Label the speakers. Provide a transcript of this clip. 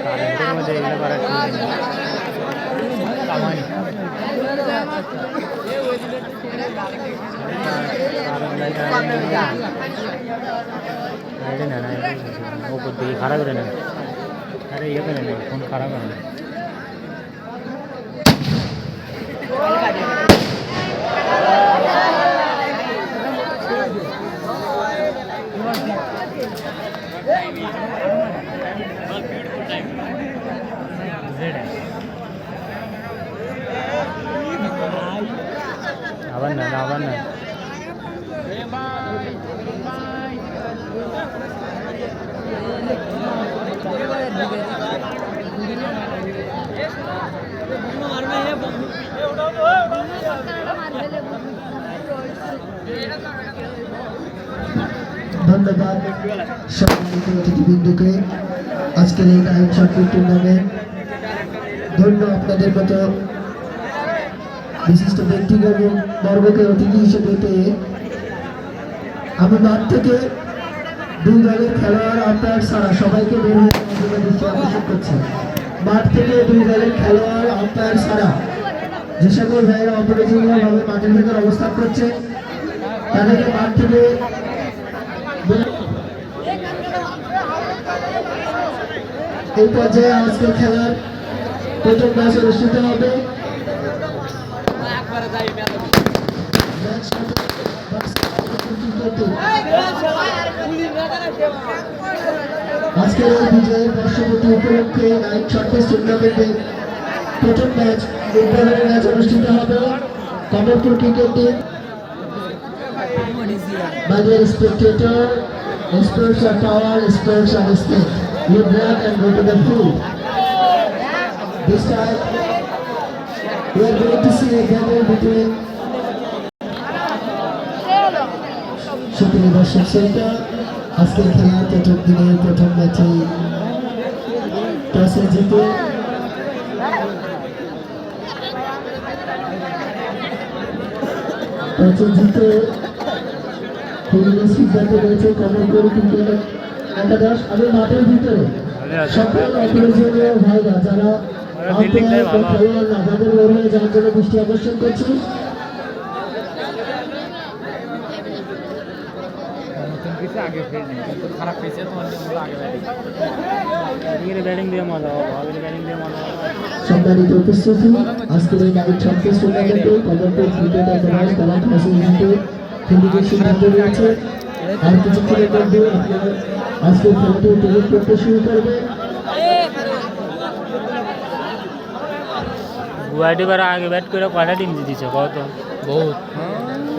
Speaker 1: কারেন্টের মধ্যে এগুলো করা ঠিক কামানি না না ওপর দিকে খারাপ করে নেন আরে ইয়ে করে নেন ফোন খারাপ করে নেন আবার না আবার না
Speaker 2: ধন্যবাদ সম্মানিত অতিথিবৃন্দকে আজকের এই নাইট শটপুট টুর্নামেন্ট ধন্য আপনাদের মতো বিশিষ্ট ব্যক্তিগণ বর্গকে অতিথি হিসেবে পেয়ে আমি মাঠ থেকে দুই দলের খেলোয়াড় আম্পায়ার ছাড়া সবাইকে বের হয়ে দৃষ্টি আকর্ষণ করছে। মাঠ থেকে দুই দলের খেলোয়াড় আম্পায়ার ছাড়া যে সকল ভাইয়েরা অপরাজনীয়ভাবে মাঠের ভেতর অবস্থান করছে তাদেরকে মাঠ থেকে এই পর্যায়ে আজকের খেলার প্রথম ম্যাচ অনুষ্ঠিত হবে। আজকের এই বিজয়ের বর্ষপূর্তি উপলক্ষে নাইট শটপুট টুর্নামেন্টের প্রথম ম্যাচ উদ্বোধনী ম্যাচ অনুষ্ঠিত হবে। Kamalpur cricket team by the spectator, sports are power, sports are respect. You grab and go to the field. This time, we are going to see a battle between সুপ্রিয় দর্শক শ্রোতা আজকের খেলার প্রথম দিনের প্রথম ম্যাচে টসে জিতে সিদ্ধান্ত রয়েছে কমলপুর ক্রিকেট একাদশ। আমি মাঠের ভিতরে সকল অপ্রয়োজনীয় ভাইরা যারা খেলোয়াড় না তাদের বের হয়ে যাওয়ার জন্য দৃষ্টি আকর্ষণ করছি। সম্মানিত উপস্থিতি আজকের এই নাইট শটপুট টুর্নামেন্টে কমলপুর ক্রিকেট একাদশ খেলা টসে জিতে ফিল্ডিংয়ের সিদ্ধান্ত নিয়েছে। আর কিছুক্ষণের মধ্যে আজকের খেলাটি উপভোগ করতে শুরু করবে।
Speaker 1: গুয়াহাটি করে আগে ব্যাট করে কয়টা টিম জিতেছে কত বহুত